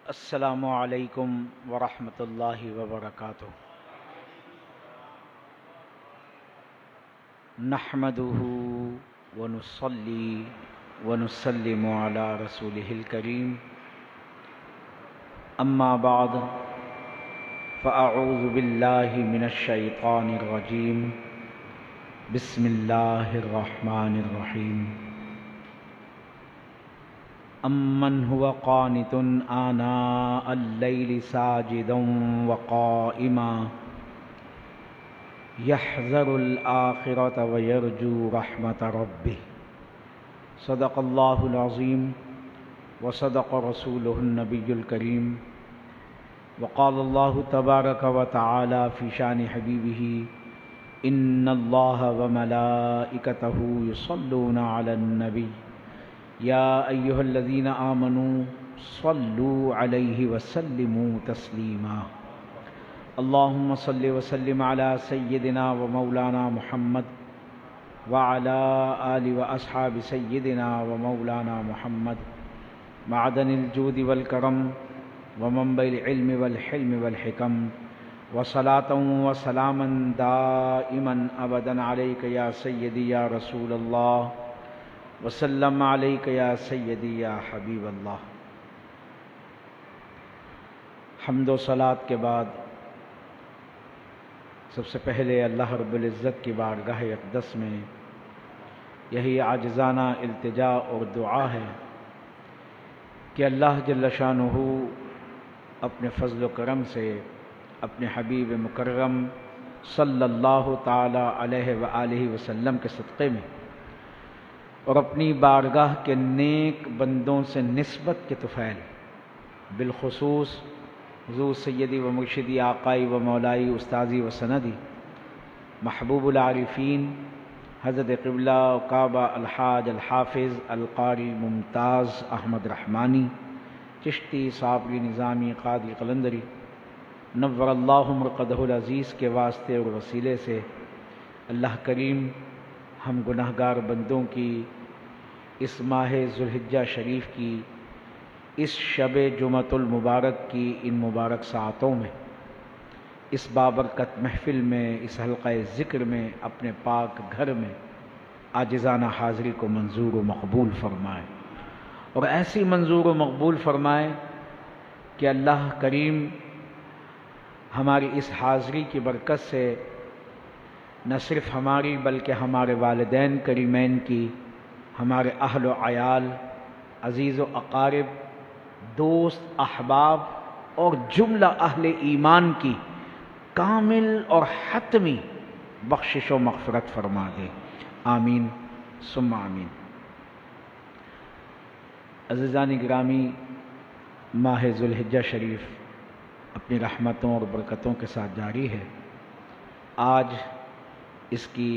السلام علیکم ورحمۃ اللہ وبرکاتہ۔ نحمده ونصلی ونسلم علی رسولہ الکریم، اما بعد فاعوذ باللہ من الشیطان الرجیم، بسم اللہ الرحمن الرحیم۔ امن هو قانت آناء اللیل ساجدا وقائما یحذر الآخرة ویرجو رحمت ربہ، صدق اللہ العظیم وصدق رسولہ النبی الکریم، وقال اللہ تبارک وتعالی فی شان حبیبہ ان اللہ وملائکتہ یصلون علی النبی یا ایہا الذین آمنوا صلوا علیہ وسلموا تسلیما۔ اللہم صل وسلم علی سیدنا و مولانا محمد وعلی آل و اصحاب سیدنا و مولانا محمد، معدن الجود والکرم ومنبع العلم والحلم والحکم، وصلاة وسلاما دائما ابدا علیک یا سیدی یا رسول اللہ، وسلم علیک یا سیدی یا حبیب اللہ۔ حمد و صلاۃ کے بعد سب سے پہلے اللہ رب العزت کی بارگاہ اقدس میں یہی عاجزانہ التجا اور دعا ہے کہ اللہ جل شانہ اپنے فضل و کرم سے اپنے حبیب مکرم صلی اللہ تعالی علیہ وآلہ وسلم کے صدقے میں اور اپنی بارگاہ کے نیک بندوں سے نسبت کے طفیل، بالخصوص حضور سیدی و مرشدی آقائی و مولائی استاذی و سندی محبوب العارفین حضرت قبلہ کعبہ الحاج الحافظ القاری ممتاز احمد رحمانی چشتی صابری نظامی قادری قلندری نور اللہ مرقدہ العزیز کے واسطے اور وسیلے سے اللہ کریم ہم گناہ گار بندوں کی اس ماہ ذوالحجہ شریف کی اس شب جمعۃ المبارک کی ان مبارک ساعتوں میں، اس بابرکت محفل میں، اس حلقہ ذکر میں، اپنے پاک گھر میں عاجزانہ حاضری کو منظور و مقبول فرمائے، اور ایسی منظور و مقبول فرمائے کہ اللہ کریم ہماری اس حاضری کی برکت سے نہ صرف ہماری بلکہ ہمارے والدین کریمین کی، ہمارے اہل و عیال، عزیز و اقارب، دوست، احباب اور جملہ اہل ایمان کی کامل اور حتمی بخشش و مغفرت فرما دے، آمین ثم آمین۔ عزیزان گرامی، ماہ ذوالحجہ شریف اپنی رحمتوں اور برکتوں کے ساتھ جاری ہے۔ آج اس کی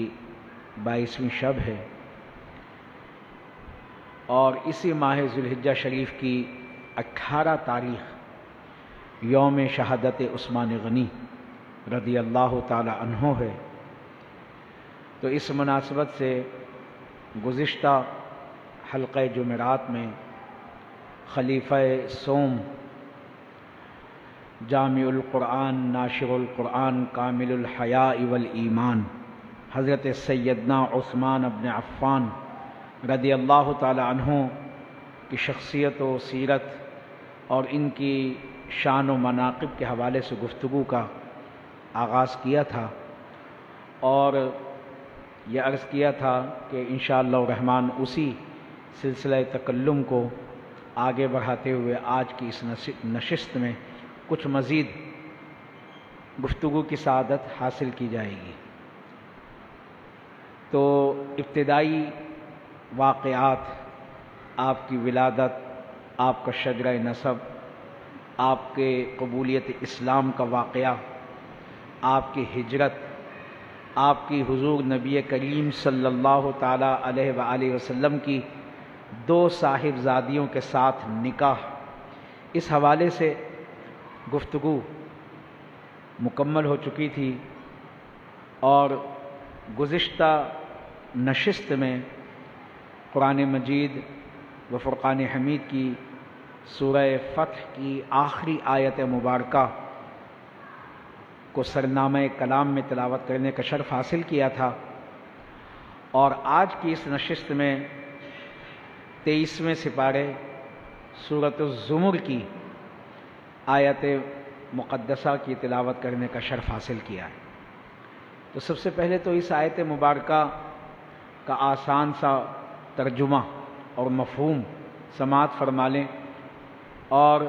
22ویں شب ہے، اور اسی ماہ ذوالحجہ شریف کی 18 تاریخ یوم شہادت عثمان غنی رضی اللہ تعالی عنہ ہے۔ تو اس مناسبت سے گزشتہ حلقہ جمعرات میں خلیفہ سوم جامع القرآن ناشر القرآن کامل الحیاء والایمان حضرت سیدنا عثمان بن عفان رضی اللہ تعالی عنہ کی شخصیت و سیرت اور ان کی شان و مناقب کے حوالے سے گفتگو کا آغاز کیا تھا، اور یہ عرض کیا تھا کہ انشاءاللہ الرحمن اسی سلسلہ تکلم کو آگے بڑھاتے ہوئے آج کی اس نشست میں کچھ مزید گفتگو کی سعادت حاصل کی جائے گی۔ تو ابتدائی واقعات، آپ کی ولادت، آپ کا شجرہ نسب، آپ کے قبولیت اسلام کا واقعہ، آپ کی ہجرت، آپ کی حضور نبی کریم صلی اللہ تعالی علیہ وآلہ وسلم کی 2 صاحبزادیوں کے ساتھ نکاح، اس حوالے سے گفتگو مکمل ہو چکی تھی، اور گزشتہ نشست میں قرآن مجید و فرقان حمید کی سورہ فتح کی آخری آیت مبارکہ کو سرنامہ کلام میں تلاوت کرنے کا شرف حاصل کیا تھا، اور آج کی اس نشست میں 23ویں سپارے سورۃ الزمر کی آیت مقدسہ کی تلاوت کرنے کا شرف حاصل کیا ہے۔ تو سب سے پہلے تو اس آیت مبارکہ کا آسان سا ترجمہ اور مفہوم سماعت فرما لیں، اور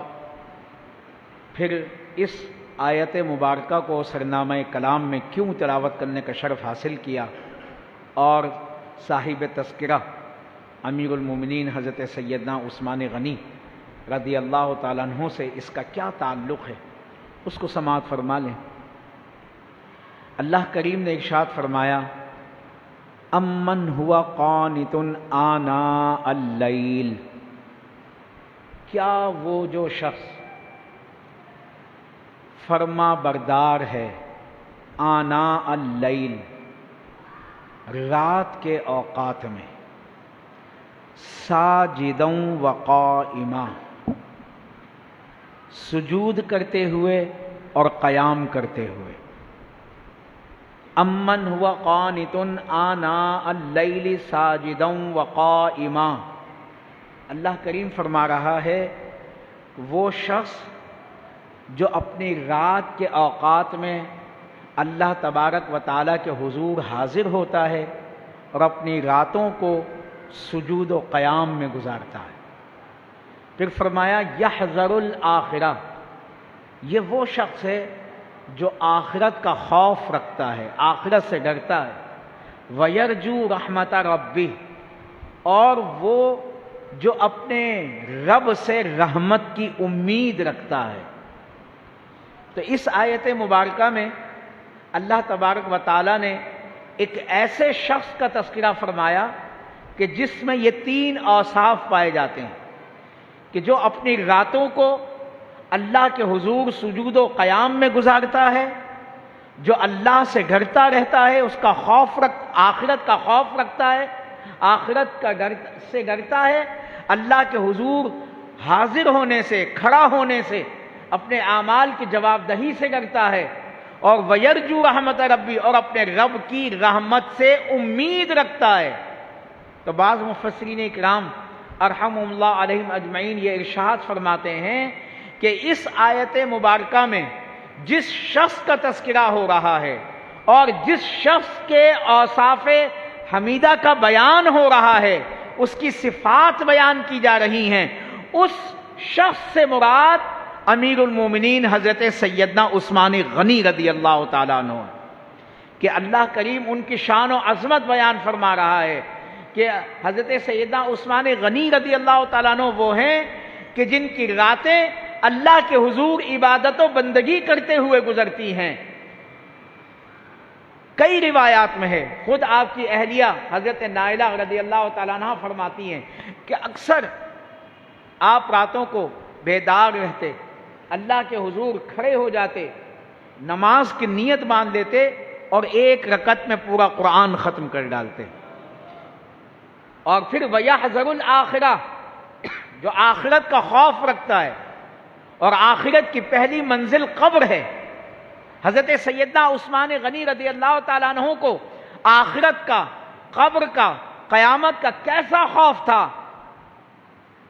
پھر اس آیت مبارکہ کو سرنامہ کلام میں کیوں تلاوت کرنے کا شرف حاصل کیا، اور صاحب تذکرہ امیر المومنین حضرت سیدنا عثمان غنی رضی اللہ تعالیٰ عنہ سے اس کا کیا تعلق ہے، اس کو سماعت فرما لیں۔ اللہ کریم نے ارشاد فرمایا، امن ہوا قانت آناء اللیل، کیا وہ جو شخص فرما بردار ہے آناء اللیل، رات کے اوقات میں، ساجداً وقائما، سجود کرتے ہوئے اور قیام کرتے ہوئے۔ امن ہوا قانت آناء اللیل ساجداً وقائما، اللہ کریم فرما رہا ہے وہ شخص جو اپنی رات کے اوقات میں اللہ تبارک و تعالیٰ کے حضور حاضر ہوتا ہے اور اپنی راتوں کو سجود و قیام میں گزارتا ہے۔ پھر فرمایا یحذر الآخرہ، یہ وہ شخص ہے جو آخرت کا خوف رکھتا ہے، آخرت سے ڈرتا ہے۔ ویرجو رحمت ربہ، اور وہ جو اپنے رب سے رحمت کی امید رکھتا ہے۔ تو اس آیت مبارکہ میں اللہ تبارک و تعالیٰ نے ایک ایسے شخص کا تذکرہ فرمایا کہ جس میں یہ 3 اوصاف پائے جاتے ہیں، کہ جو اپنی راتوں کو اللہ کے حضور سجود و قیام میں گزارتا ہے، جو اللہ سے ڈرتا رہتا ہے، اس کا آخرت کا خوف رکھتا ہے، آخرت کا سے ڈرتا ہے، اللہ کے حضور حاضر ہونے سے، کھڑا ہونے سے، اپنے اعمال کی جواب دہی سے ڈرتا ہے، اور ویرجو رحمت ربی، اور اپنے رب کی رحمت سے امید رکھتا ہے۔ تو بعض مفسرین اکرام ارحمہم اللہ علیہم اجمعین یہ ارشاد فرماتے ہیں کہ اس آیت مبارکہ میں جس شخص کا تذکرہ ہو رہا ہے اور جس شخص کے اوصاف حمیدہ کا بیان ہو رہا ہے، اس کی صفات بیان کی جا رہی ہیں، اس شخص سے مراد امیر المومنین حضرت سیدنا عثمان غنی رضی اللہ تعالیٰ عنہ، کہ اللہ کریم ان کی شان و عظمت بیان فرما رہا ہے کہ حضرت سیدنا عثمان غنی رضی اللہ تعالیٰ عنہ وہ ہیں کہ جن کی راتیں اللہ کے حضور عبادت و بندگی کرتے ہوئے گزرتی ہیں۔ کئی روایات میں ہے، خود آپ کی اہلیہ حضرت نائلہ رضی اللہ تعالیٰ عنہ فرماتی ہیں کہ اکثر آپ راتوں کو بیدار رہتے، اللہ کے حضور کھڑے ہو جاتے، نماز کی نیت باندھ لیتے اور 1 رکعت میں پورا قرآن ختم کر ڈالتے۔ اور پھر وَيَحْذَرُ الْآخِرَةَ، جو آخرت کا خوف رکھتا ہے، اور آخرت کی پہلی منزل قبر ہے۔ حضرت سیدنا عثمان غنی رضی اللہ تعالیٰ عنہ کو آخرت کا، قبر کا، قیامت کا کیسا خوف تھا۔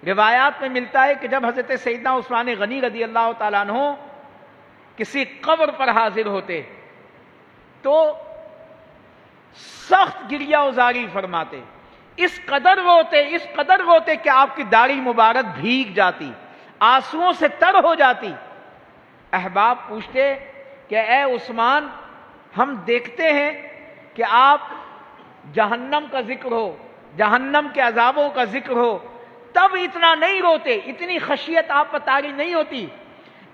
روایات میں ملتا ہے کہ جب حضرت سیدنا عثمان غنی رضی اللہ تعالیٰ عنہ کسی قبر پر حاضر ہوتے تو سخت گریہ وزاری فرماتے، اس قدر روتے کہ آپ کی داڑھی مبارک بھیگ جاتی، آنسوؤں سے تر ہو جاتی۔ احباب پوچھتے کہ اے عثمان، ہم دیکھتے ہیں کہ آپ جہنم کا ذکر ہو، جہنم کے عذابوں کا ذکر ہو، تب اتنا نہیں روتے، اتنی خشیت آپ پر طاری نہیں ہوتی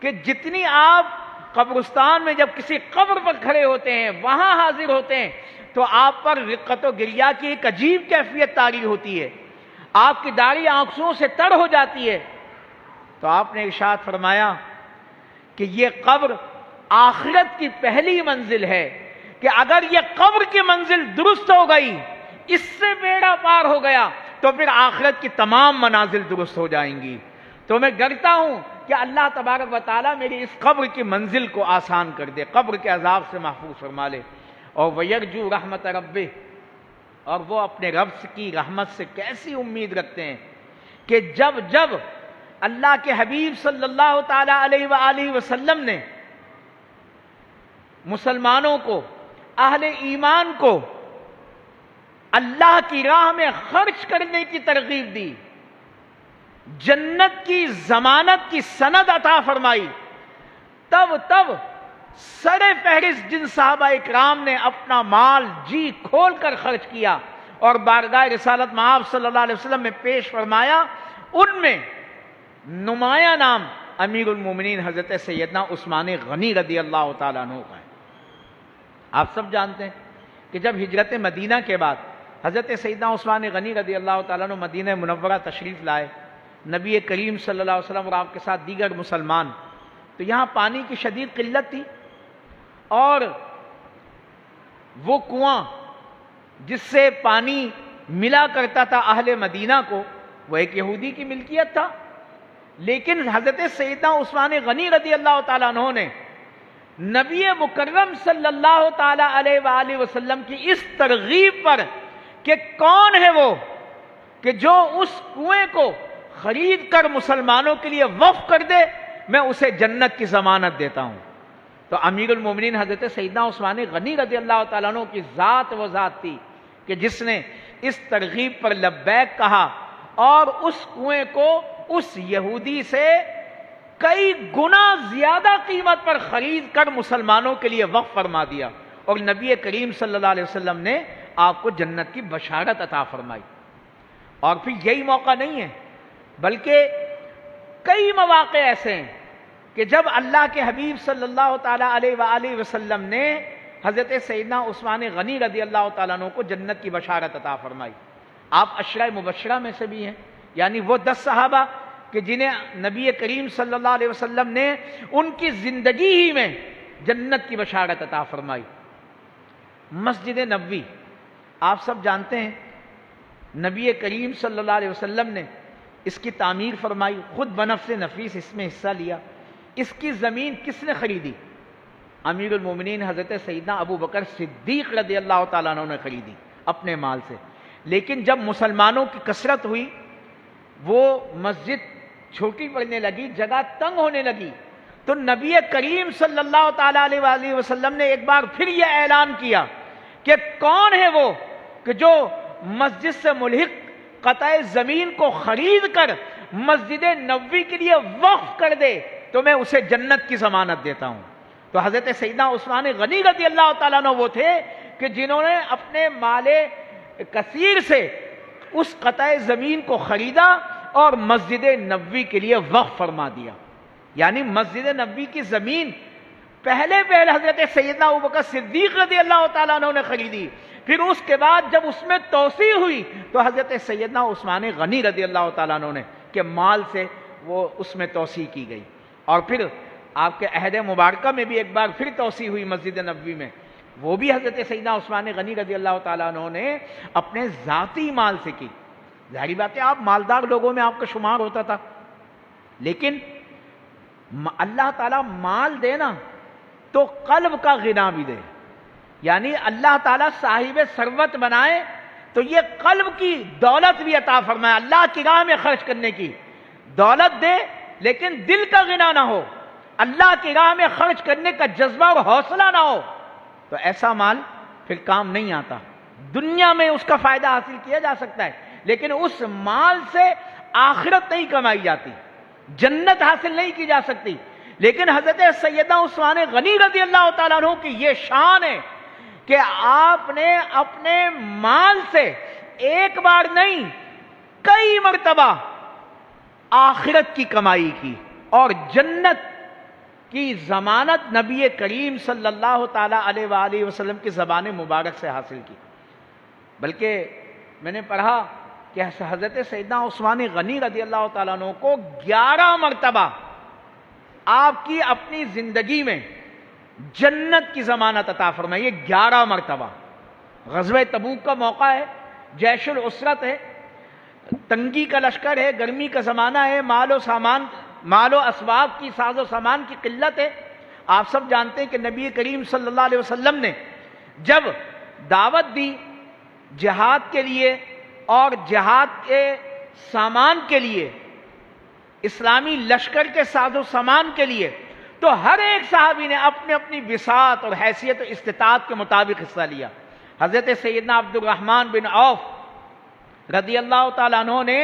کہ جتنی آپ قبرستان میں جب کسی قبر پر کھڑے ہوتے ہیں، وہاں حاضر ہوتے ہیں، تو آپ پر رقت و گریہ کی ایک عجیب کیفیت طاری ہوتی ہے، آپ کی داڑھی آنکھوں سے تر ہو جاتی ہے۔ تو آپ نے ارشاد فرمایا کہ یہ قبر آخرت کی پہلی منزل ہے، کہ اگر یہ قبر کی منزل درست ہو گئی، اس سے بیڑا پار ہو گیا، تو پھر آخرت کی تمام منازل درست ہو جائیں گی۔ تو میں ڈرتا ہوں کہ اللہ تبارک و تعالیٰ میری اس قبر کی منزل کو آسان کر دے، قبر کے عذاب سے محفوظ فرما لے۔ اور وَيَرْجُو رحمت ربِّهِ، اور وہ اپنے رب کی رحمت سے کیسی امید رکھتے ہیں کہ جب جب اللہ کے حبیب صلی اللہ تعالی علیہ وآلہ وسلم نے مسلمانوں کو، اہل ایمان کو اللہ کی راہ میں خرچ کرنے کی ترغیب دی، جنت کی ضمانت کی سند عطا فرمائی، تب سر فہرست جن صحابہ اکرام نے اپنا مال جی کھول کر خرچ کیا اور بارگاہ رسالت مآب صلی اللہ علیہ وسلم میں پیش فرمایا، ان میں نمایاں نام امیر المومنین حضرت سیدنا عثمان غنی رضی اللہ تعالیٰ عنہ کا ہے۔ آپ سب جانتے ہیں کہ جب ہجرت مدینہ کے بعد حضرت سیدنا عثمان غنی رضی اللہ تعالیٰ عنہ مدینہ منورہ تشریف لائے، نبی کریم صلی اللہ علیہ وسلم اور آپ کے ساتھ دیگر مسلمان، تو یہاں پانی کی شدید قلت تھی، اور وہ کنواں جس سے پانی ملا کرتا تھا اہل مدینہ کو، وہ ایک یہودی کی ملکیت تھا۔ لیکن حضرت سیدنا عثمان غنی رضی اللہ تعالیٰ عنہ نے نبی مکرم صلی اللہ تعالی علیہ وآلہ وسلم کی اس ترغیب پر کہ کون ہے وہ کہ جو اس کنویں کو خرید کر مسلمانوں کے لیے وقف کر دے، میں اسے جنت کی ضمانت دیتا ہوں۔ تو امیر المومنین حضرت سیدنا عثمان غنی رضی اللہ تعالیٰ عنہ کی ذات وہ ذات تھی کہ جس نے اس ترغیب پر لبیک کہا اور اس کنویں کو اس یہودی سے کئی گنا زیادہ قیمت پر خرید کر مسلمانوں کے لیے وقف فرما دیا، اور نبی کریم صلی اللہ علیہ وسلم نے آپ کو جنت کی بشارت عطا فرمائی۔ اور پھر یہی موقع نہیں ہے بلکہ کئی مواقع ایسے ہیں کہ جب اللہ کے حبیب صلی اللہ تعالی علیہ وآلہ وسلم نے حضرت سیدنا عثمان غنی رضی اللہ تعالیٰ عنہ کو جنت کی بشارت عطا فرمائی۔ آپ عشرہ مبشرہ میں سے بھی ہیں، یعنی وہ 10 صحابہ کہ جنہیں نبی کریم صلی اللہ علیہ وسلم نے ان کی زندگی ہی میں جنت کی بشارت عطا فرمائی۔ مسجد نبوی آپ سب جانتے ہیں، نبی کریم صلی اللہ علیہ وسلم نے اس کی تعمیر فرمائی، خود بنفس نفیس اس میں حصہ لیا۔ اس کی زمین کس نے خریدی؟ امیر المومنین حضرت سیدنا ابو بکر صدیق رضی اللہ تعالیٰ عنہ نے خریدی اپنے مال سے۔ لیکن جب مسلمانوں کی کثرت ہوئی، وہ مسجد چھوٹی پڑنے لگی، جگہ تنگ ہونے لگی، تو نبی کریم صلی اللہ تعالیٰ علیہ وآلہ وسلم نے ایک بار پھر یہ اعلان کیا کہ کون ہے وہ کہ جو مسجد سے ملحق قطع زمین کو خرید کر مسجد نبوی کے لیے وقف کر دے تو میں اسے جنت کی ضمانت دیتا ہوں۔ تو حضرت سیدنا عثمان غنی رضی اللہ تعالیٰ عنہ وہ تھے کہ جنہوں نے اپنے مال کثیر سے اس قطع زمین کو خریدا اور مسجد نبوی کے لیے وقف فرما دیا۔ یعنی مسجد نبوی کی زمین پہلے حضرت سیدنا ابوبکر صدیق رضی اللہ تعالیٰ عنہ نے خریدی، پھر اس کے بعد جب اس میں توسیع ہوئی تو حضرت سیدنا عثمان غنی رضی اللہ تعالیٰ عنہ نے کہ مال سے وہ اس میں توسیع کی گئی، اور پھر آپ کے عہد مبارکہ میں بھی ایک بار پھر توسیع ہوئی مسجد نبوی میں، وہ بھی حضرت سیدنا عثمان غنی رضی اللہ تعالیٰ عنہ نے اپنے ذاتی مال سے کی۔ ظاہری بات ہے آپ مالدار لوگوں میں آپ کا شمار ہوتا تھا، لیکن اللہ تعالیٰ مال دے نا تو قلب کا غنا بھی دے، یعنی اللہ تعالیٰ صاحب ثروت بنائے تو یہ قلب کی دولت بھی عطا فرمائے، اللہ کی راہ میں خرچ کرنے کی دولت دے لیکن دل کا غنا نہ ہو، اللہ کی راہ میں خرچ کرنے کا جذبہ اور حوصلہ نہ ہو، تو ایسا مال پھر کام نہیں آتا۔ دنیا میں اس کا فائدہ حاصل کیا جا سکتا ہے لیکن اس مال سے آخرت نہیں کمائی جاتی، جنت حاصل نہیں کی جا سکتی۔ لیکن حضرت سیدنا عثمان غنی رضی اللہ تعالیٰ عنہ کی یہ شان ہے کہ آپ نے اپنے مال سے ایک بار نہیں کئی مرتبہ آخرت کی کمائی کی اور جنت کی ضمانت نبی کریم صلی اللہ تعالیٰ علیہ وآلہ وسلم کی زبان مبارک سے حاصل کی۔ بلکہ میں نے پڑھا کہ حضرت سیدنا عثمان غنی رضی اللہ تعالیٰ عنہ کو 11 مرتبہ آپ کی اپنی زندگی میں جنت کی ضمانت عطا فرمائی ہے، 11 مرتبہ۔ غزوہ تبوک کا موقع ہے، جیش العسرت ہے، تنگی کا لشکر ہے، گرمی کا زمانہ ہے، مال و اسباب کی، ساز و سامان کی قلت ہے۔ آپ سب جانتے ہیں کہ نبی کریم صلی اللہ علیہ وسلم نے جب دعوت دی جہاد کے لیے اور جہاد کے سامان کے لیے، اسلامی لشکر کے ساز و سامان کے لیے، تو ہر ایک صحابی نے اپنی اپنی بساط اور حیثیت و استطاعت کے مطابق حصہ لیا۔ حضرت سیدنا عبد الرحمن بن عوف رضی اللہ تعالیٰ عنہ نے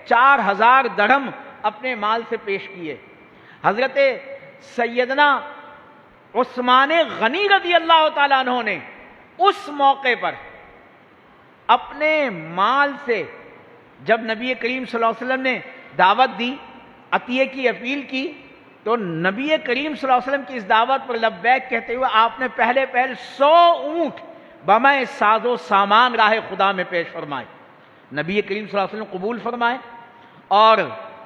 4000 درہم اپنے مال سے پیش کیے۔ حضرت سیدنا عثمان غنی رضی اللہ تعالیٰ عنہ نے اس موقع پر اپنے مال سے، جب نبی کریم صلی اللہ علیہ وسلم نے دعوت دی، عطیے کی اپیل کی، تو نبی کریم صلی اللہ علیہ وسلم کی اس دعوت پر لبیک کہتے ہوئے آپ نے پہلے 100 اونٹ بمع ساز و سامان راہ خدا میں پیش فرمائے۔ نبی کریم صلی اللہ علیہ وسلم قبول فرمائے اور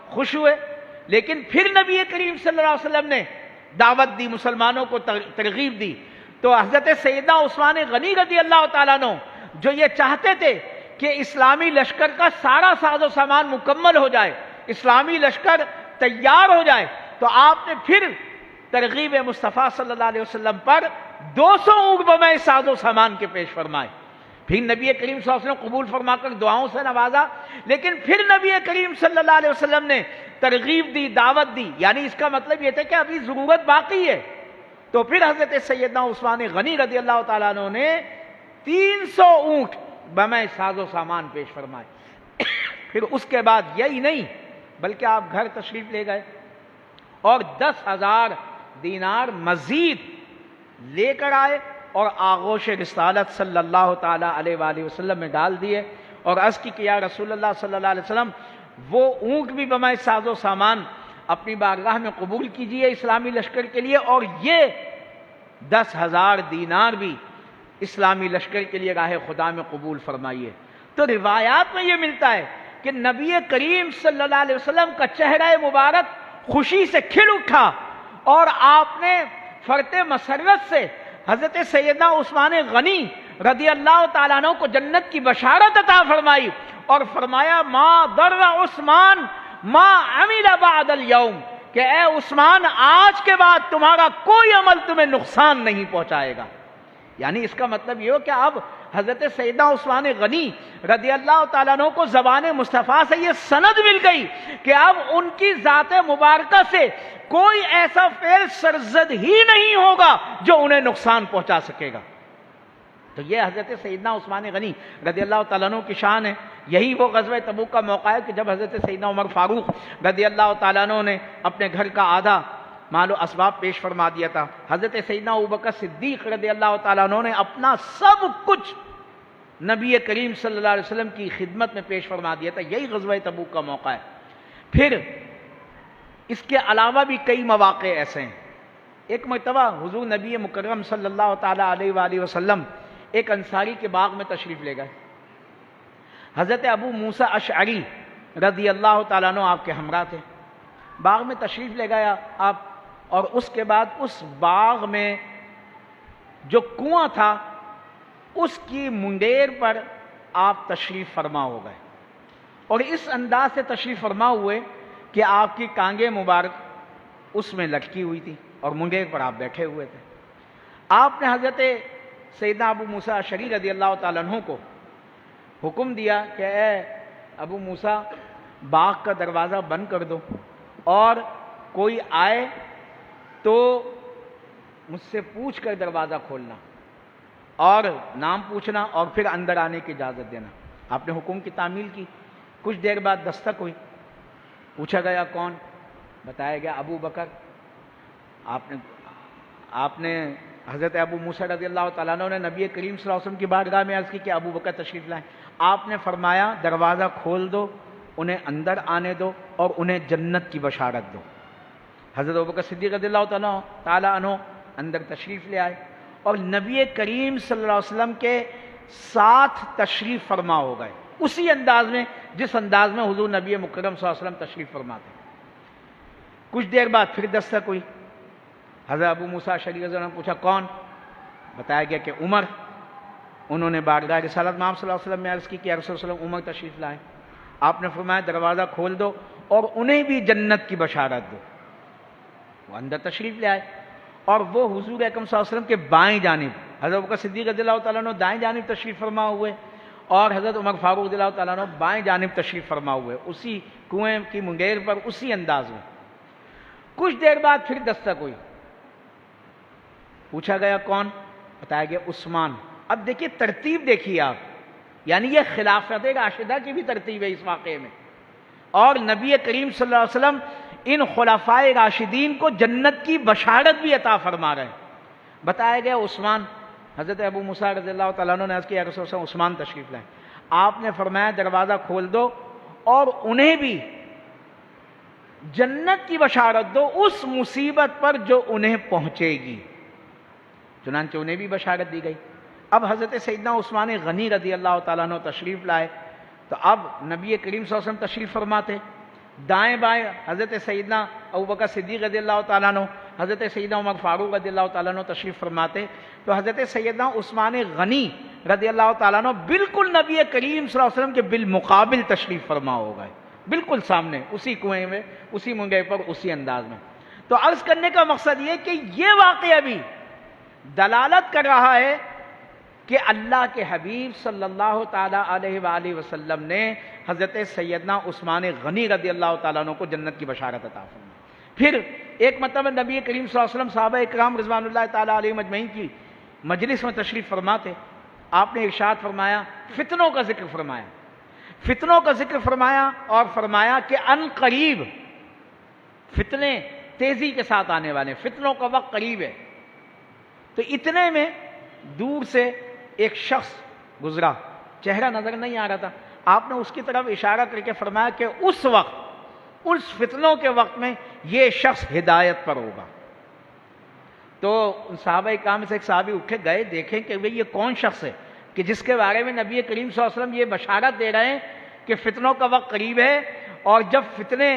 خوش ہوئے، لیکن پھر نبی کریم صلی اللہ علیہ وسلم نے دعوت دی، مسلمانوں کو ترغیب دی، تو حضرت سیدنا عثمان غنی رضی اللہ تعالیٰ عنہ جو یہ چاہتے تھے کہ اسلامی لشکر کا سارا ساز و سامان مکمل ہو جائے، اسلامی لشکر تیار ہو جائے، تو آپ نے پھر ترغیب مصطفیٰ صلی اللہ علیہ وسلم پر 200 اونٹ بمع ساز و سامان کے پیش فرمائے۔ پھر نبی کریم صلی اللہ علیہ وسلم قبول فرما کر دعاؤں سے نوازا، لیکن پھر نبی کریم صلی اللہ علیہ وسلم نے ترغیب دی، دعوت دی، یعنی اس کا مطلب یہ تھا کہ ابھی ضرورت باقی ہے۔ تو پھر حضرت سیدنا عثمان غنی رضی اللہ تعالیٰ عنہ نے 300 اونٹ بمع ساز و سامان پیش فرمائے۔ پھر اس کے بعد یہی نہیں بلکہ آپ گھر تشریف لے گئے اور 10,000 دینار مزید لے کر آئے اور آغوش رسالت صلی اللہ تعالیٰ علیہ وآلہ وسلم میں ڈال دیے، اور عرض کی کہ یا رسول اللہ صلی اللہ علیہ وسلم وہ اونٹ بھی بمع ساز و سامان اپنی بارگاہ میں قبول کیجئے اسلامی لشکر کے لیے، اور یہ 10,000 دینار بھی اسلامی لشکر کے لیے راہ خدا میں قبول فرمائیے۔ تو روایات میں یہ ملتا ہے کہ نبی کریم صلی اللہ علیہ وسلم کا چہرہ مبارک خوشی سے کھل اٹھا، اور آپ نے فرط مسرت سے حضرت سیدنا عثمان غنی رضی اللہ تعالیٰ عنہ کو جنت کی بشارت عطا فرمائی، اور فرمایا ما ضر عثمان ما عمل بعد اليوم، کہ اے عثمان آج کے بعد تمہارا کوئی عمل تمہیں نقصان نہیں پہنچائے گا۔ یعنی اس کا مطلب یہ ہو کہ اب حضرت سیدنا عثمان غنی رضی اللہ تعالیٰ عنہ کو زبان مصطفیٰ سے یہ سند مل گئی کہ اب ان کی ذات مبارکہ سے کوئی ایسا فعل سرزد ہی نہیں ہوگا جو انہیں نقصان پہنچا سکے گا۔ تو یہ حضرت سیدنا عثمان غنی رضی اللہ تعالیٰ عنہ کی شان ہے۔ یہی وہ غزوہ تبوک کا موقع ہے کہ جب حضرت سیدنا عمر فاروق رضی اللہ تعالیٰ عنہ نے اپنے گھر کا آدھا مال و اسباب پیش فرما دیا تھا، حضرت سیدنا ابوبکر صدیق رضی اللہ تعالیٰ عنہ نے اپنا سب کچھ نبی کریم صلی اللہ علیہ وسلم کی خدمت میں پیش فرما دیا تھا۔ یہی غزوہ تبوک کا موقع ہے۔ پھر اس کے علاوہ بھی کئی مواقع ایسے ہیں۔ ایک مرتبہ حضور نبی مکرم صلی اللہ تعالیٰ علیہ وآلہ وسلم ایک انصاری کے باغ میں تشریف لے گئے۔ حضرت ابو موسیٰ اشعری رضی اللہ تعالیٰ عنہ آپ کے ہمراہ تھے۔ باغ میں تشریف لے گیا آپ، اور اس کے بعد اس باغ میں جو کنواں تھا اس کی منڈیر پر آپ تشریف فرما ہو گئے، اور اس انداز سے تشریف فرما ہوئے کہ آپ کی ٹانگیں مبارک اس میں لٹکی ہوئی تھی اور منڈیر پر آپ بیٹھے ہوئے تھے۔ آپ نے حضرت سیدنا ابو موسیٰ اشعری رضی اللہ تعالیٰ عنہ کو حکم دیا کہ اے ابو موسیٰ باغ کا دروازہ بند کر دو، اور کوئی آئے تو مجھ سے پوچھ کر دروازہ کھولنا اور نام پوچھنا، اور پھر اندر آنے کی اجازت دینا۔ آپ نے حکم کی تعمیل کی۔ کچھ دیر بعد دستک ہوئی، پوچھا گیا کون؟ بتایا گیا ابو بکر۔ آپ نے حضرت ابو موسیٰ رضی اللہ تعالیٰ عنہ نے نبی کریم صلی اللہ علیہ وسلم کی بارگاہ میں عرض کی کہ ابو بکر تشریف لائیں۔ آپ نے فرمایا دروازہ کھول دو، انہیں اندر آنے دو اور انہیں جنت کی بشارت دو۔ حضرت ابوبکر صدیق رضی اللہ تعالیٰ عنہ اندر تشریف لے آئے، اور نبی کریم صلی اللہ علیہ وسلم کے ساتھ تشریف فرما ہو گئے، اسی انداز میں جس انداز میں حضور نبی مکرم صلی اللہ علیہ وسلم تشریف فرما تھے۔ کچھ دیر بعد پھر دستک ہوئی۔ حضرت ابو موسیٰ اشعری رضی اللہ عنہ نے پوچھا کون؟ بتایا گیا کہ عمر۔ انہوں نے بارگاہ رسالت محمد صلی اللہ علیہ وسلم میں عرض کی کہ یا رسول اللہ عمر تشریف لائیں۔ آپ نے فرمایا دروازہ کھول دو اور انہیں بھی جنت کی بشارت دو۔ وہ اندر تشریف لے آئے اور وہ حضور اکرم صلی اللہ علیہ وسلم کے بائیں جانب، حضرت بکر صدیق رضی اللہ تعالیٰ عنہ دائیں جانب تشریف فرما ہوئے اور حضرت عمر فاروق رضی اللہ تعالیٰ عنہ بائیں جانب تشریف فرما ہوئے، اسی کنویں کی منگیر پر اسی انداز میں۔ کچھ دیر بعد پھر دستک ہوئی، پوچھا گیا کون؟ بتایا گیا عثمان۔ اب دیکھیے ترتیب دیکھیے آپ، یعنی یہ خلافت راشدہ کی بھی ترتیب ہے اس واقعے میں، اور نبی کریم صلی اللہ علیہ وسلم ان خلفائے راشدین کو جنت کی بشارت بھی عطا فرما رہے ہیں۔ بتایا گیا عثمان۔ حضرت ابو موسیٰ رضی اللہ تعالیٰ عنہ نے عرض کیا رسول اللہ عثمان تشریف لائیں۔ آپ نے فرمایا دروازہ کھول دو اور انہیں بھی جنت کی بشارت دو اس مصیبت پر جو انہیں پہنچے گی۔ چنانچہ انہیں بھی بشارت دی گئی۔ اب حضرت سیدنا عثمان غنی رضی اللہ تعالیٰ عنہ تشریف لائے تو اب نبی کریم صلی اللہ علیہ وسلم تشریف فرماتے، دائیں بائیں حضرت سیدنا ابوبکر صدیق رضی اللہ تعالیٰ عنہ، حضرت سیدنا عمر فاروق رضی اللہ تعالیٰ عنہ تشریف فرماتے، تو حضرت سیدنا عثمان غنی رضی اللہ تعالیٰ عنہ بالکل نبی کریم صلی اللہ علیہ وسلم کے بالمقابل تشریف فرما ہو گئے، بالکل سامنے اسی کنویں میں، اسی منگے پر، اسی انداز میں۔ تو عرض کرنے کا مقصد یہ کہ یہ واقعہ بھی دلالت کر رہا ہے کہ اللہ کے حبیب صلی اللہ تعالیٰ علیہ وآلہ وسلم نے حضرت سیدنا عثمان غنی رضی اللہ تعالیٰ عنہ کو جنت کی بشارت عطا فرمائی۔ پھر ایک مرتبہ نبی کریم صلی اللہ علیہ وسلم صحابہ اکرام رضوان اللہ تعالیٰ علیہم اجمعین کی مجلس میں تشریف فرما تھے، آپ نے ارشاد فرمایا، فتنوں کا ذکر فرمایا، فتنوں کا ذکر فرمایا اور فرمایا کہ ان قریب فتنے تیزی کے ساتھ آنے والے، فتنوں کا وقت قریب ہے۔ تو اتنے میں دور سے ایک شخص گزرا، چہرہ نظر نہیں آ رہا تھا، آپ نے اس کی طرف اشارہ کر کے فرمایا کہ اس وقت، اس فتنوں کے وقت میں یہ شخص ہدایت پر ہوگا۔ تو صحابہ اکرام سے ایک صحابی اٹھے گئے، دیکھیں کہ یہ کون شخص ہے کہ جس کے بارے میں نبی کریم صلی اللہ علیہ وسلم یہ بشارت دے رہے ہیں کہ فتنوں کا وقت قریب ہے اور جب فتنے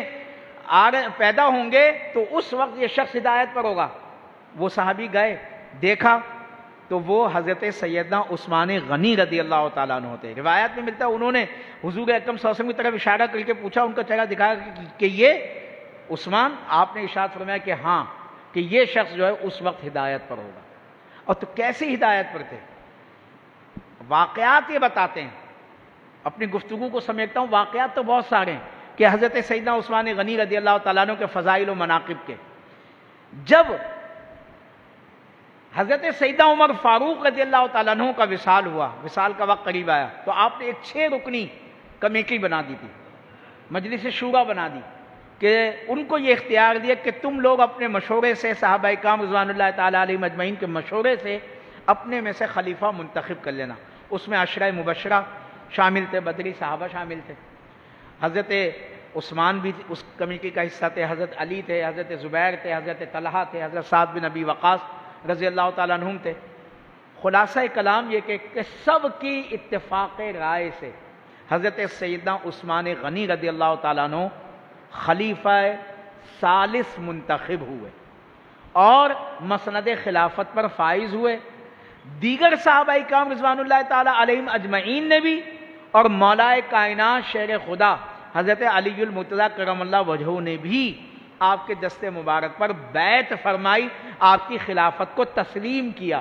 پیدا ہوں گے تو اس وقت یہ شخص ہدایت پر ہوگا۔ وہ صحابی گئے، دیکھا تو وہ حضرت سیدنا عثمان غنی رضی اللہ تعالیٰ عنہ ہوتے۔ روایت میں ملتا ہے انہوں نے حضور اکرم صلی اللہ علیہ وسلم کی طرف اشارہ کر کے پوچھا، ان کا چہرہ دکھایا کہ یہ عثمان؟ آپ نے ارشاد فرمایا کہ ہاں، کہ یہ شخص جو ہے اس وقت ہدایت پر ہوگا۔ اور تو کیسی ہدایت پر تھے؟ واقعات یہ بتاتے ہیں، اپنی گفتگو کو سمیٹتا ہوں، واقعات تو بہت سارے ہیں کہ حضرت سیدنا عثمان غنی رضی اللہ تعالیٰ عنہ کے فضائل و مناقب کے۔ جب حضرت سیدنا عمر فاروق رضی اللہ تعالیٰ عنہ کا وصال ہوا، وصال کا وقت قریب آیا، تو آپ نے ایک 6 رکنی کمیٹی بنا دی تھی، مجلس شورا بنا دی کہ ان کو یہ اختیار دیا کہ تم لوگ اپنے مشورے سے، صحابہ اکرام رضوان اللہ تعالیٰ علیہ مجمعین کے مشورے سے اپنے میں سے خلیفہ منتخب کر لینا۔ اس میں عشرہ مبشرہ شامل تھے، بدری صحابہ شامل تھے، حضرت عثمان بھی اس کمیٹی کا حصہ تھے، حضرت علی تھے، حضرت زبیر تھے، حضرت طلحہ تھے، حضرت سعد بن ابی وقاص رضی اللہ تعالیٰ عنہم تھے۔ خلاصہ کلام یہ کہ سب کی اتفاق رائے سے حضرت سیدنا عثمان غنی رضی اللہ تعالیٰ عنہ خلیفہ ثالث منتخب ہوئے اور مسند خلافت پر فائز ہوئے۔ دیگر صحابہ اکرام رضوان اللہ تعالیٰ علیہم اجمعین نے بھی اور مولا کائنات شیر خدا حضرت علی المرتضیٰ کرم اللہ وجہہ نے بھی آپ کے دست مبارک پر بیعت فرمائی، آپ کی خلافت کو تسلیم کیا۔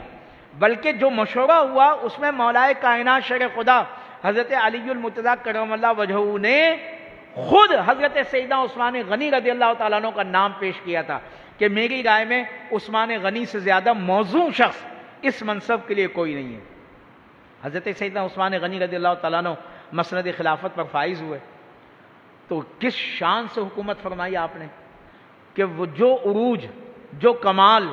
بلکہ جو مشورہ ہوا اس میں مولا کائنات شیر خدا حضرت علی المرتضیٰ کرم اللہ وجہہ نے خود حضرت سیدنا عثمان غنی رضی اللہ تعالیٰ عنہ کا نام پیش کیا تھا کہ میری رائے میں عثمان غنی سے زیادہ موزوں شخص اس منصب کے لیے کوئی نہیں ہے۔ حضرت سیدنا عثمان غنی رضی اللہ تعالیٰ عنہ مسند خلافت پر فائز ہوئے تو کس شان سے حکومت فرمائی آپ نے کہ وہ جو عروج، جو کمال،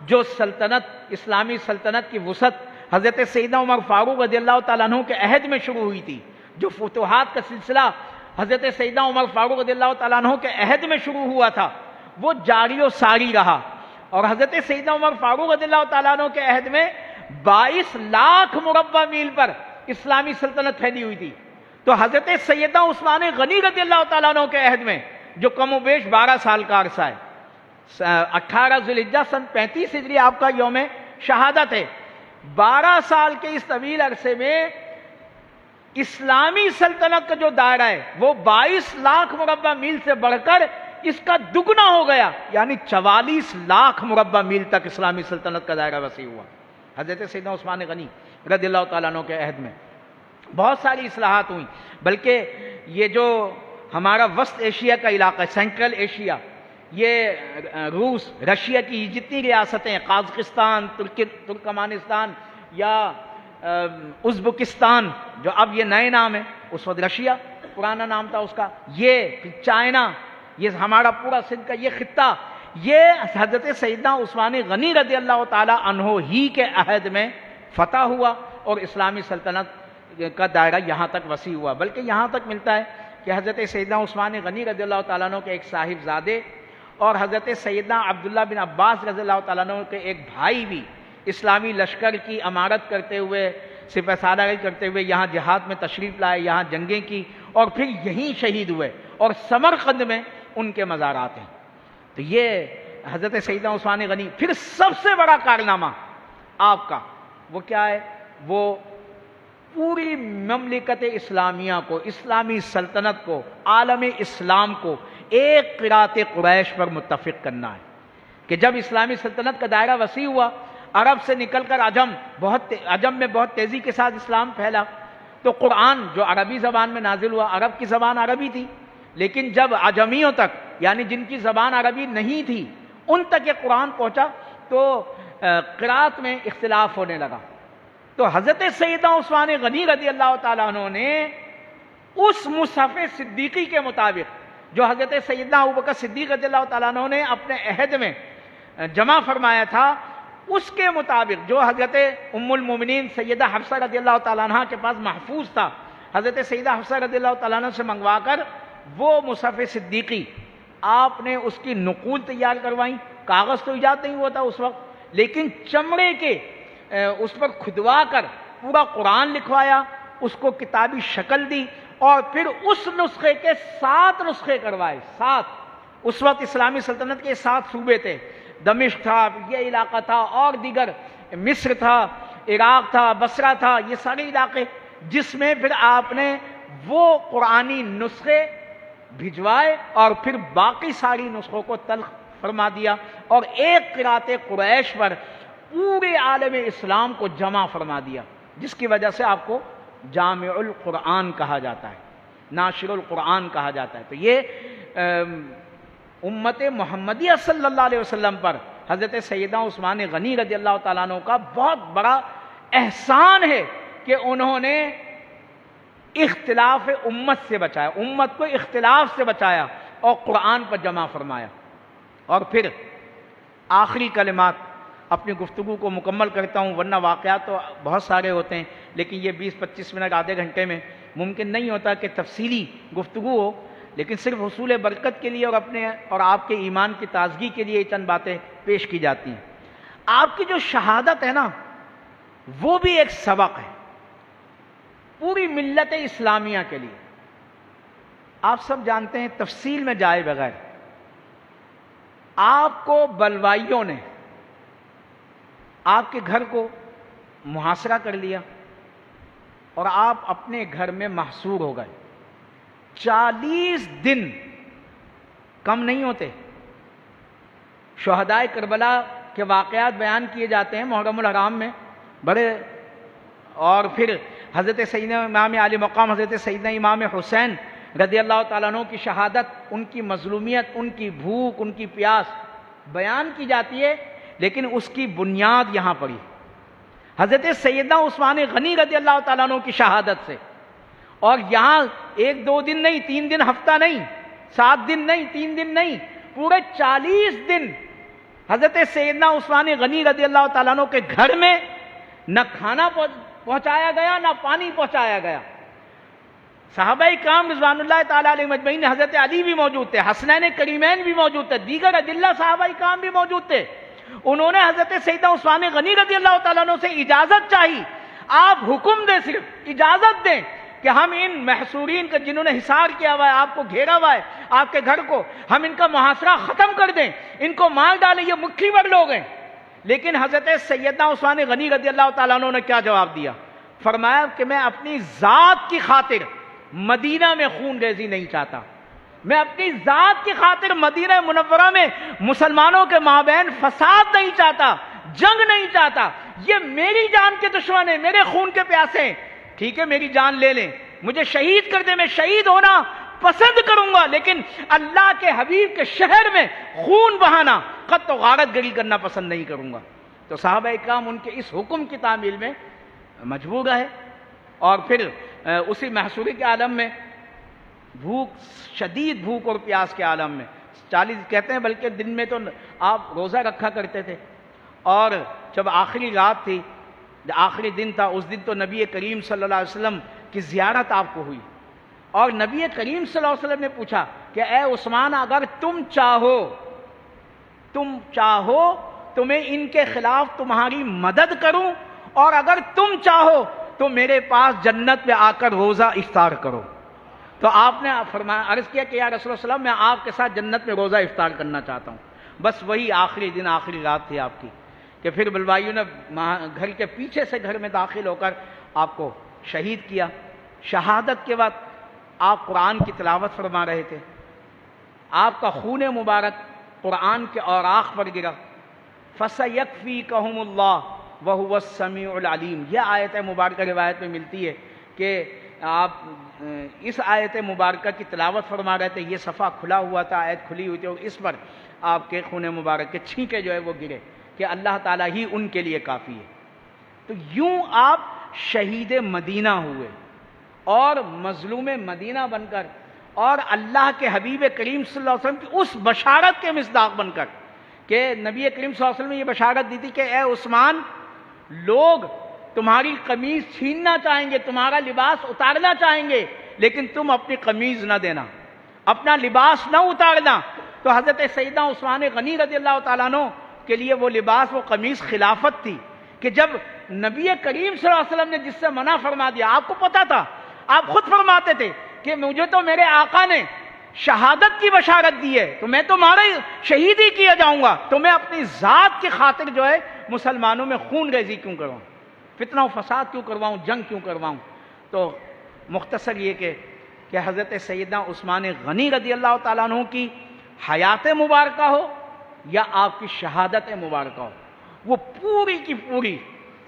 جو سلطنت، اسلامی سلطنت کی وسعت حضرت سیدنا عمر فاروق رضی اللہ تعالیٰ عنہ کے عہد میں شروع ہوئی تھی، جو فتوحات کا سلسلہ حضرت سیدنا عمر فاروق رضی اللہ تعالیٰ عنہ کے عہد میں شروع ہوا تھا، وہ جاری و ساری رہا۔ اور حضرت سیدنا عمر فاروق رضی اللہ تعالیٰ عنہ کے عہد میں 22 لاکھ مربع میل پر اسلامی سلطنت پھیلی ہوئی تھی۔ تو حضرت سیدنا عثمان غنی رضی اللہ تعالیٰ عنہ کے عہد میں جو کم و بیش 12 سال کا عرصہ ہے، 18 ذوالحجہ سن 35 ہجری آپ کا یوم شہادت ہے، 12 سال کے اس طویل عرصے میں اسلامی سلطنت کا جو دائرہ ہے وہ 22 لاکھ مربع میل سے بڑھ کر اس کا دگنا ہو گیا، یعنی 44 لاکھ مربع میل تک اسلامی سلطنت کا دائرہ وسیع ہوا حضرت سیدنا عثمان غنی رضی اللہ تعالیٰ عنہ کے عہد میں۔ بہت ساری اصلاحات ہوئیں، بلکہ یہ جو ہمارا وسط ایشیا کا علاقہ، سینٹرل ایشیا، یہ روس، رشیا کی جتنی ریاستیں، قازقستان، ترکمانستان یا ازبکستان جو اب یہ نئے نام ہے، اس وقت رشیا پرانا نام تھا اس کا، یہ چائنا، یہ ہمارا پورا سندھ کا یہ خطہ، یہ حضرت سیدنا عثمان غنی رضی اللہ تعالی عنہ ہی کے عہد میں فتح ہوا اور اسلامی سلطنت کا دائرہ یہاں تک وسیع ہوا۔ بلکہ یہاں تک ملتا ہے کہ حضرت سیدنا عثمان غنی رضی اللہ تعالیٰ عنہ کے ایک صاحبزادے اور حضرت سیدنا عبداللہ بن عباس رضی اللہ تعالیٰ عنہ کے ایک بھائی بھی اسلامی لشکر کی امارت کرتے ہوئے، سپہ سالاری کرتے ہوئے یہاں جہاد میں تشریف لائے، یہاں جنگیں کی اور پھر یہیں شہید ہوئے، اور سمرقند میں ان کے مزارات ہیں۔ تو یہ حضرت سیدنا عثمان غنی۔ پھر سب سے بڑا کارنامہ آپ کا وہ کیا ہے؟ وہ پوری مملکت اسلامیہ کو، اسلامی سلطنت کو، عالم اسلام کو ایک قرات قریش پر متفق کرنا ہے کہ جب اسلامی سلطنت کا دائرہ وسیع ہوا، عرب سے نکل کر عجم میں بہت تیزی کے ساتھ اسلام پھیلا، تو قرآن جو عربی زبان میں نازل ہوا، عرب کی زبان عربی تھی، لیکن جب عجمیوں تک، یعنی جن کی زبان عربی نہیں تھی، ان تک یہ قرآن پہنچا تو قرات میں اختلاف ہونے لگا۔ تو حضرت سیدنا عثمان غنی رضی اللہ تعالیٰ عنہ نے اس مصحف صدیقی کے مطابق جو حضرت سیدنا ابوبکر صدیق رضی اللہ تعالیٰ عنہ نے اپنے عہد میں جمع فرمایا تھا، اس کے مطابق جو حضرت ام المومنین سیدہ حفصہ رضی اللہ تعالیٰ عنہ کے پاس محفوظ تھا، حضرت سیدہ حفصہ رضی اللہ تعالیٰ عنہ سے منگوا کر وہ مصحف صدیقی آپ نے اس کی نقول تیار کروائیں۔ کاغذ تو ایجاد نہیں ہوا تھا اس وقت، لیکن چمڑے کے اس پر کھدوا کر پورا قرآن لکھوایا، اس کو کتابی شکل دی، اور پھر اس نسخے کے 7 نسخے کروائے۔ 7 اس وقت اسلامی سلطنت کے 7 صوبے تھے، دمشق تھا، یہ علاقہ تھا، اور دیگر مصر تھا، عراق تھا، بصرہ تھا، یہ سارے علاقے، جس میں پھر آپ نے وہ قرآنی نسخے بھجوائے اور پھر باقی ساری نسخوں کو تلخ فرما دیا، اور ایک قرات قریش پر پورے عالم اسلام کو جمع فرما دیا، جس کی وجہ سے آپ کو جامع القرآن کہا جاتا ہے، ناشر القرآن کہا جاتا ہے۔ تو یہ امت محمدیہ صلی اللہ علیہ وسلم پر حضرت سیدنا عثمان غنی رضی اللہ تعالیٰ عنہ کا بہت بڑا احسان ہے کہ انہوں نے اختلاف امت سے بچایا، امت کو اختلاف سے بچایا اور قرآن پر جمع فرمایا۔ اور پھر آخری کلمات اپنی گفتگو کو مکمل کرتا ہوں، ورنہ واقعات تو بہت سارے ہوتے ہیں، لیکن یہ 20-25 منٹ آدھے گھنٹے میں ممکن نہیں ہوتا کہ تفصیلی گفتگو ہو، لیکن صرف حصول برکت کے لیے اور اپنے اور آپ کے ایمان کی تازگی کے لیے چند باتیں پیش کی جاتی ہیں۔ آپ کی جو شہادت ہے نا، وہ بھی ایک سبق ہے پوری ملت اسلامیہ کے لیے۔ آپ سب جانتے ہیں، تفصیل میں جائے بغیر، آپ کو بلوائیوں نے آپ کے گھر کو محاصرہ کر لیا اور آپ اپنے گھر میں محصور ہو گئے۔ 40 دن کم نہیں ہوتے۔ شہدائے کربلا کے واقعات بیان کیے جاتے ہیں محرم الحرام میں بڑے، اور پھر حضرت سیدنا امام عالی مقام حضرت سیدنا امام حسین رضی اللہ تعالیٰ عنہ کی شہادت، ان کی مظلومیت، ان کی بھوک، ان کی پیاس بیان کی جاتی ہے، لیکن اس کی بنیاد یہاں پڑی حضرت سیدنا عثمان غنی رضی اللہ تعالیٰ عنہ کی شہادت سے۔ اور یہاں 1-2 دن نہیں، 3 دن، ہفتہ نہیں، 7 دن نہیں، 3 دن نہیں، پورے 40 دن حضرت سیدنا عثمان غنی رضی اللہ تعالیٰ عنہ کے گھر میں نہ کھانا پہنچایا گیا، نہ پانی پہنچایا گیا۔ صحابہ کرام رضوان اللہ تعالیٰ علیہ مجمعین، حضرت علی بھی موجود تھے، حسنین کریمین بھی موجود تھے، دیگر اجلہ صحابہ کرام بھی موجود تھے۔ انہوں نے حضرت سیدنا عثمان غنی رضی اللہ تعالیٰ عنہ سے اجازت چاہی، آپ حکم دیں، صرف اجازت دیں کہ ہم ان محصورین کا، جنہوں نے حصار کیا ہوا ہے، آپ کو گھیرا ہوا ہے، آپ کے گھر کو، ہم ان کا محاصرہ ختم کر دیں، ان کو مار ڈالیں، یہ مکھی بھر لوگ ہیں۔ لیکن حضرت سیدنا عثمان غنی رضی اللہ تعالیٰ عنہ نے کیا جواب دیا؟ فرمایا کہ میں اپنی ذات کی خاطر مدینہ میں خون ریزی نہیں چاہتا، میں اپنی ذات کی خاطر مدینہ منورہ میں مسلمانوں کے مابین فساد نہیں چاہتا، جنگ نہیں چاہتا، یہ میری جان کے دشمن ہیں، میرے خون کے پیاسے ہیں، ٹھیک ہے میری جان لے لیں، مجھے شہید کر دیں، میں شہید ہونا پسند کروں گا، لیکن اللہ کے حبیب کے شہر میں خون بہانا، قتل و غارت گری کرنا پسند نہیں کروں گا۔ تو صحابہ اکرام ان کے اس حکم کی تعمیل میں مجبور رہے، اور پھر اسی محصوری کے عالم میں، بھوک، شدید بھوک اور پیاس کے عالم میں 40 کہتے ہیں، بلکہ دن میں تو آپ روزہ رکھا کرتے تھے، اور جب آخری رات تھی، آخری دن تھا، اس دن تو نبی کریم صلی اللہ علیہ وسلم کی زیارت آپ کو ہوئی، اور نبی کریم صلی اللہ علیہ وسلم نے پوچھا کہ اے عثمان، اگر تم چاہو تمہیں ان کے خلاف تمہاری مدد کروں، اور اگر تم چاہو تو میرے پاس جنت میں آ کر روزہ افطار کرو۔ تو آپ نے فرمایا، عرض کیا کہ یا رسول اللہ صلی اللہ علیہ وسلم، میں آپ کے ساتھ جنت میں روزہ افطار کرنا چاہتا ہوں۔ بس وہی آخری دن، آخری رات تھی آپ کی، کہ پھر بلوائیوں نے گھر کے پیچھے سے گھر میں داخل ہو کر آپ کو شہید کیا۔ شہادت کے بعد آپ قرآن کی تلاوت فرما رہے تھے، آپ کا خون مبارک قرآن کے اوراق پر گرا۔ فَسَيَكْفِيكَهُمُ اللَّهُ وَهُوَ السَّمِيعُ الْعَلِيمُ، یہ آیت مبارکہ روایت میں ملتی ہے کہ آپ اس آیت مبارکہ کی تلاوت فرما رہے تھے، یہ صفحہ کھلا ہوا تھا، آیت کھلی ہوئی تھی، اور اس پر آپ کے خون مبارک کے چھینکے جو ہے وہ گرے کہ اللہ تعالیٰ ہی ان کے لیے کافی ہے۔ تو یوں آپ شہید مدینہ ہوئے، اور مظلوم مدینہ بن کر، اور اللہ کے حبیب کریم صلی اللہ علیہ وسلم کی اس بشارت کے مصداق بن کر، کہ نبی کریم صلی اللہ علیہ وسلم نے یہ بشارت دی تھی کہ اے عثمان، لوگ تمہاری قمیض چھیننا چاہیں گے، تمہارا لباس اتارنا چاہیں گے، لیکن تم اپنی قمیض نہ دینا، اپنا لباس نہ اتارنا۔ تو حضرت سیدنا عثمان غنی رضی اللہ تعالیٰ عنہ کے لیے وہ لباس، وہ قمیض خلافت تھی، کہ جب نبی کریم صلی اللہ علیہ وسلم نے جس سے منع فرما دیا، آپ کو پتا تھا، آپ خود فرماتے تھے کہ مجھے تو میرے آقا نے شہادت کی بشارت دی ہے، تو میں تمہارا شہید ہی کیا جاؤں گا، تو میں اپنی ذات کی خاطر جو ہے مسلمانوں میں خون ریزی کیوں کرواؤں، فتنہ و فساد کیوں کرواؤں، جنگ کیوں کرواؤں۔ تو مختصر یہ کہ حضرت سیدنا عثمان غنی رضی اللہ تعالیٰ عنہ کی حیات مبارکہ ہو یا آپ کی شہادت مبارکہ ہو، وہ پوری کی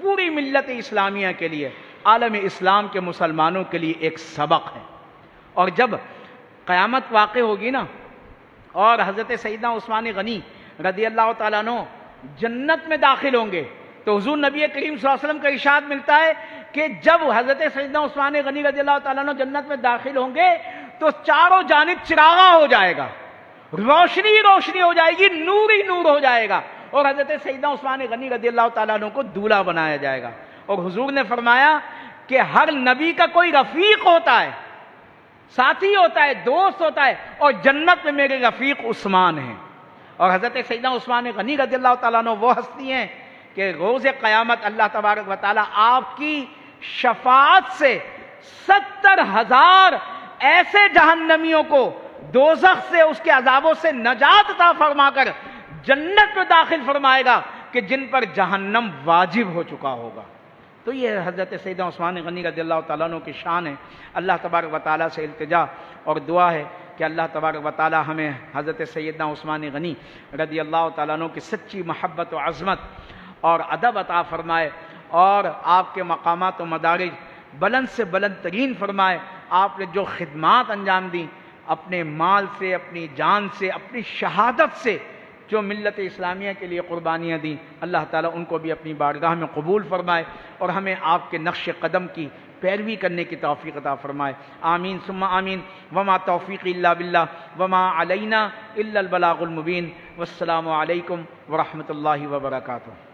پوری ملت اسلامیہ کے لیے، عالم اسلام کے مسلمانوں کے لیے ایک سبق ہے۔ اور جب قیامت واقع ہوگی نا، اور حضرت سیدنا عثمان غنی رضی اللہ تعالیٰ عنہ جنت میں داخل ہوں گے، تو حضور نبی کریم صلی اللہ علیہ وسلم کا ارشاد ملتا ہے کہ جب حضرت سیدنا عثمان غنی رضی اللہ تعالیٰ عنہ جنت میں داخل ہوں گے تو چاروں جانب چراغاں ہو جائے گا، روشنی روشنی ہو جائے گی، نور ہی نور ہو جائے گا، اور حضرت سیدنا عثمان غنی رضی اللہ تعالیٰ عنہ کو دولہا بنایا جائے گا۔ اور حضور نے فرمایا کہ ہر نبی کا کوئی رفیق ہوتا ہے، ساتھی ہوتا ہے، دوست ہوتا ہے، اور جنت میں میرے رفیق عثمان ہیں۔ اور حضرت سیدنا عثمان غنی رضی اللہ تعالیٰ عنہ وہ ہستی ہیں کہ روز قیامت اللہ تبارک و تعالیٰ آپ کی شفاعت سے 70,000 ایسے جہنمیوں کو دوزخ سے، اس کے عذابوں سے نجات عطا فرما کر جنت میں داخل فرمائے گا کہ جن پر جہنم واجب ہو چکا ہوگا۔ تو یہ حضرت سیدنا عثمان غنی رضی اللہ تعالیٰ عنہ کی شان ہے۔ اللہ تبارک و تعالیٰ سے التجا اور دعا ہے کہ اللہ تبارک و تعالیٰ ہمیں حضرت سیدنا عثمان غنی رضی اللہ تعالیٰ عنہ کی سچی محبت و عظمت اور ادب عطا فرمائے، اور آپ کے مقامات و مدارج بلند سے بلند ترین فرمائے۔ آپ نے جو خدمات انجام دیں، اپنے مال سے، اپنی جان سے، اپنی شہادت سے جو ملت اسلامیہ کے لیے قربانیاں دیں، اللہ تعالیٰ ان کو بھی اپنی بارگاہ میں قبول فرمائے، اور ہمیں آپ کے نقش قدم کی پیروی کرنے کی توفیق عطا فرمائے۔ آمین ثم آمین۔ وما توفیق الا باللہ وما علینا الا البلاغ المبین۔ والسلام علیکم ورحمۃ اللہ وبرکاتہ۔